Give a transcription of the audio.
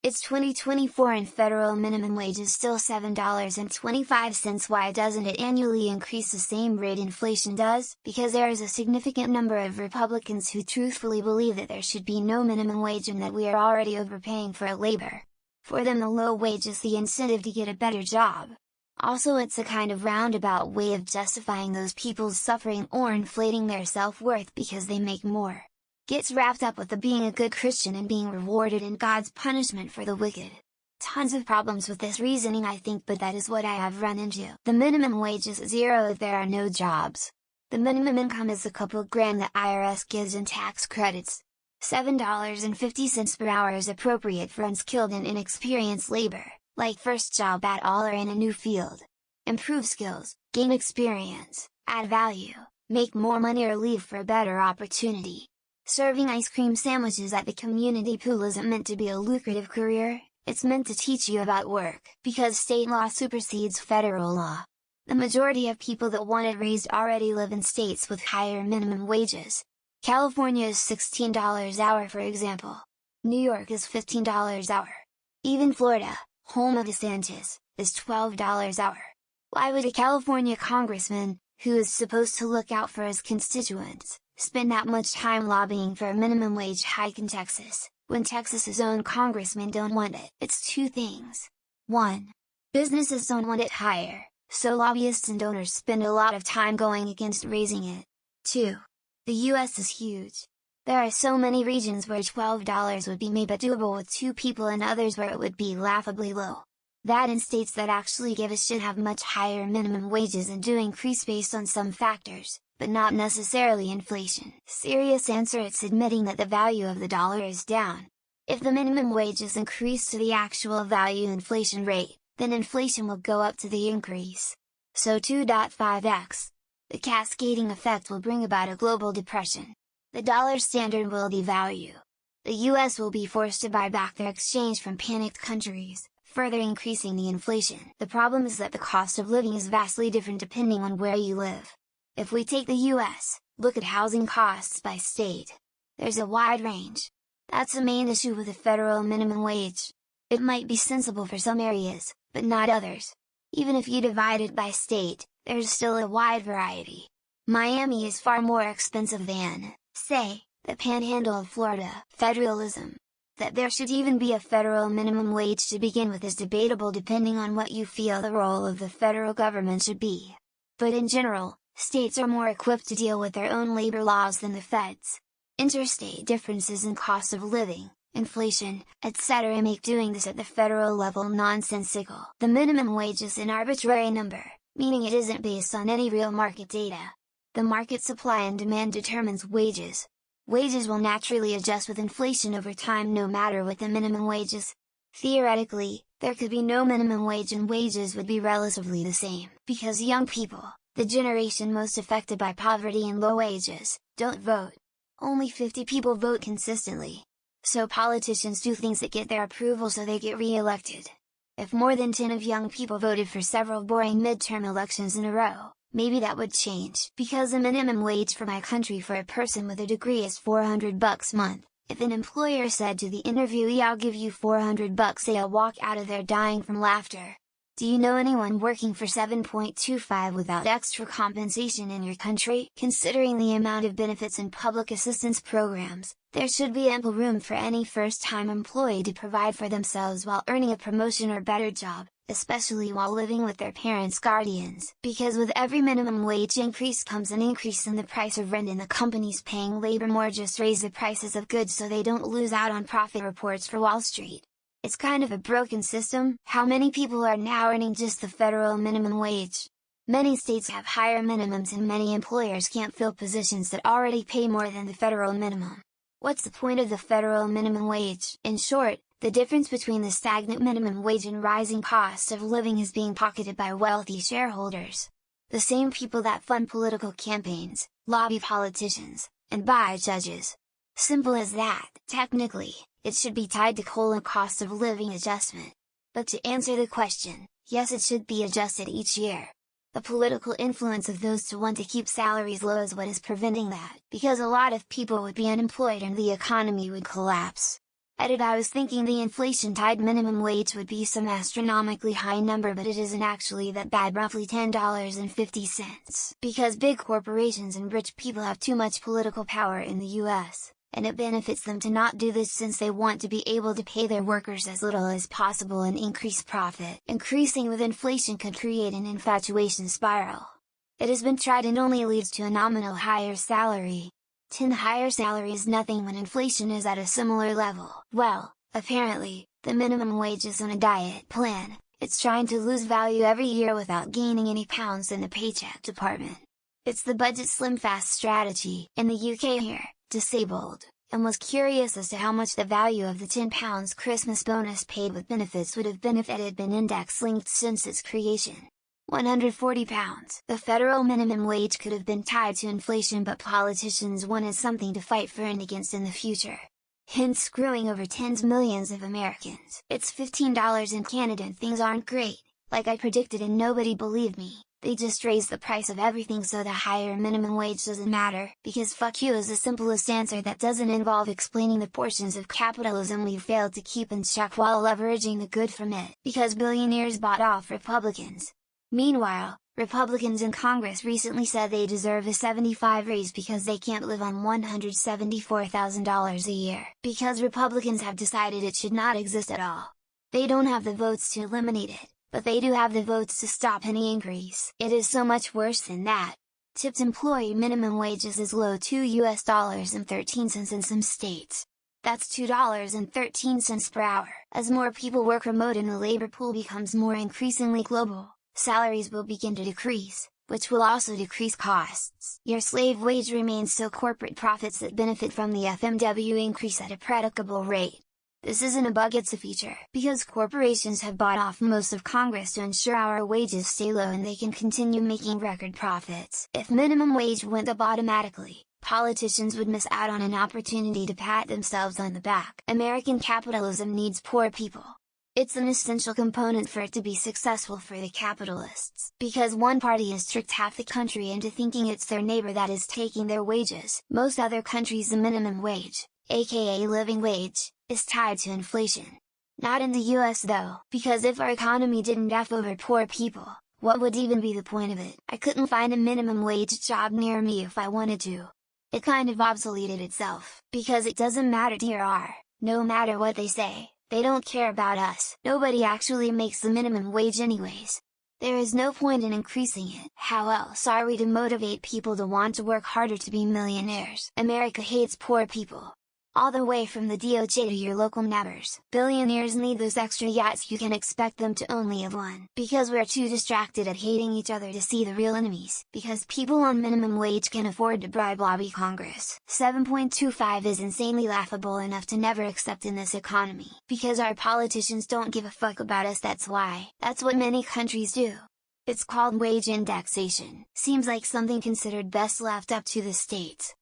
It's 2024 and federal minimum wage is still $7.25. Why doesn't it annually increase the same rate inflation does? Because there is a significant number of Republicans who truthfully believe that there should be no minimum wage and that we are already overpaying for labor. For them, the low wage is the incentive to get a better job. Also, it's a kind of roundabout way of justifying those people's suffering or inflating their self-worth because they make more. Gets wrapped up with the being a good Christian and being rewarded in God's punishment for the wicked. Tons of problems with this reasoning, I think, but that is what I have run into. The minimum wage is zero if there are no jobs. The minimum income is a couple grand that IRS gives in tax credits. $7.50 per hour is appropriate for unskilled and inexperienced labor, like first job at all or in a new field. Improve skills, gain experience, add value, make more money or leave for a better opportunity. Serving ice cream sandwiches at the community pool isn't meant to be a lucrative career, it's meant to teach you about work, because state law supersedes federal law. The majority of people that want it raised already live in states with higher minimum wages. California is $16 hour, for example. New York is $15 hour. Even Florida, home of DeSantis, is $12 hour. Why would a California congressman, who is supposed to look out for his constituents, spend that much time lobbying for a minimum wage hike in Texas, when Texas's own congressmen don't want it? It's two things. 1. Businesses don't want it higher, so lobbyists and donors spend a lot of time going against raising it. 2. The US is huge. There are so many regions where $12 would be maybe doable with 2 people and others where it would be laughably low. That in states that actually give a shit have much higher minimum wages and do increase based on some factors, but not necessarily inflation. Serious answer: it's admitting that the value of the dollar is down. If the minimum wage is increased to the actual value inflation rate, then inflation will go up to the increase. So 2.5x. The cascading effect will bring about a global depression. The dollar standard will devalue. The US will be forced to buy back their exchange from panicked countries, further increasing the inflation. The problem is that the cost of living is vastly different depending on where you live. If we take the US, look at housing costs by state. There's a wide range. That's the main issue with a federal minimum wage. It might be sensible for some areas, but not others. Even if you divide it by state, there's still a wide variety. Miami is far more expensive than, say, the Panhandle of Florida. Federalism. That there should even be a federal minimum wage to begin with is debatable depending on what you feel the role of the federal government should be. But in general, states are more equipped to deal with their own labor laws than the feds. Interstate differences in cost of living, inflation, etc. make doing this at the federal level nonsensical. The minimum wage is an arbitrary number, meaning it isn't based on any real market data. The market supply and demand determines wages. Wages will naturally adjust with inflation over time no matter what the minimum wage is. Theoretically, there could be no minimum wage and wages would be relatively the same, because young people, the generation most affected by poverty and low wages, don't vote. Only 50 people vote consistently. So politicians do things that get their approval so they get re-elected. If more than 10 of young people voted for several boring midterm elections in a row, maybe that would change. Because the minimum wage for my country for a person with a degree is $400 a month. If an employer said to the interviewee, "I'll give you $400," they'll walk out of there dying from laughter. Do you know anyone working for $7.25 without extra compensation in your country? Considering the amount of benefits and public assistance programs, there should be ample room for any first-time employee to provide for themselves while earning a promotion or better job, especially while living with their parents' guardians. Because with every minimum wage increase comes an increase in the price of rent, and the companies paying labor more just raise the prices of goods so they don't lose out on profit reports for Wall Street. It's kind of a broken system. How many people are now earning just the federal minimum wage? Many states have higher minimums and many employers can't fill positions that already pay more than the federal minimum. What's the point of the federal minimum wage? In short, the difference between the stagnant minimum wage and rising cost of living is being pocketed by wealthy shareholders. The same people that fund political campaigns, lobby politicians, and buy judges. Simple as that. Technically, it should be tied to cost of living adjustment. But to answer the question, yes, it should be adjusted each year. The political influence of those to want to keep salaries low is what is preventing that, because a lot of people would be unemployed and the economy would collapse. Edit: I was thinking the inflation-tied minimum wage would be some astronomically high number, but it isn't actually that bad, roughly $10.50. Because big corporations and rich people have too much political power in the US, and it benefits them to not do this since they want to be able to pay their workers as little as possible and increase profit. Increasing with inflation could create an infatuation spiral. It has been tried and only leads to a nominal higher salary. The higher salary is nothing when inflation is at a similar level. Well, apparently, the minimum wage is on a diet plan. It's trying to lose value every year without gaining any pounds in the paycheck department. It's the budget slim fast strategy. In the UK here, disabled, and was curious as to how much the value of the £10 Christmas bonus paid with benefits would have been if it had been index linked since its creation. £140. The federal minimum wage could have been tied to inflation, but politicians wanted something to fight for and against in the future. Hence screwing over tens of millions of Americans. It's $15 in Canada and things aren't great, like I predicted, and nobody believed me. They just raised the price of everything, so the higher minimum wage doesn't matter, because fuck you is the simplest answer that doesn't involve explaining the portions of capitalism we've failed to keep in check while leveraging the good from it. Because billionaires bought off Republicans. Meanwhile, Republicans in Congress recently said they deserve a $75 raise because they can't live on $174,000 a year. Because Republicans have decided it should not exist at all. They don't have the votes to eliminate it, but they do have the votes to stop any increase. It is so much worse than that. Tipped employee minimum wage is as low $2.13 in some states. That's $2.13 per hour. As more people work remote and the labor pool becomes more increasingly global, salaries will begin to decrease, which will also decrease costs. Your slave wage remains, so corporate profits that benefit from the FMW increase at a predictable rate. This isn't a bug, it's a feature, because corporations have bought off most of Congress to ensure our wages stay low and they can continue making record profits. If minimum wage went up automatically, politicians would miss out on an opportunity to pat themselves on the back. American capitalism needs poor people. It's an essential component for it to be successful for the capitalists. Because one party has tricked half the country into thinking it's their neighbor that is taking their wages. Most other countries, the minimum wage, aka living wage, is tied to inflation. Not in the US though, because if our economy didn't F over poor people, what would even be the point of it? I couldn't find a minimum wage job near me if I wanted to. It kind of obsoleted itself, because it doesn't matter to R, no matter what they say. They don't care about us. Nobody actually makes the minimum wage anyways. There is no point in increasing it. How else are we to motivate people to want to work harder to be millionaires? America hates poor people. All the way from the DOJ to your local neighbors. Billionaires need those extra yachts, you can expect them to only have one. Because we're too distracted at hating each other to see the real enemies. Because people on minimum wage can afford to bribe lobby Congress. 7.25 is insanely laughable enough to never accept in this economy. Because our politicians don't give a fuck about us, that's why. That's what many countries do. It's called wage indexation. Seems like something considered best left up to the states.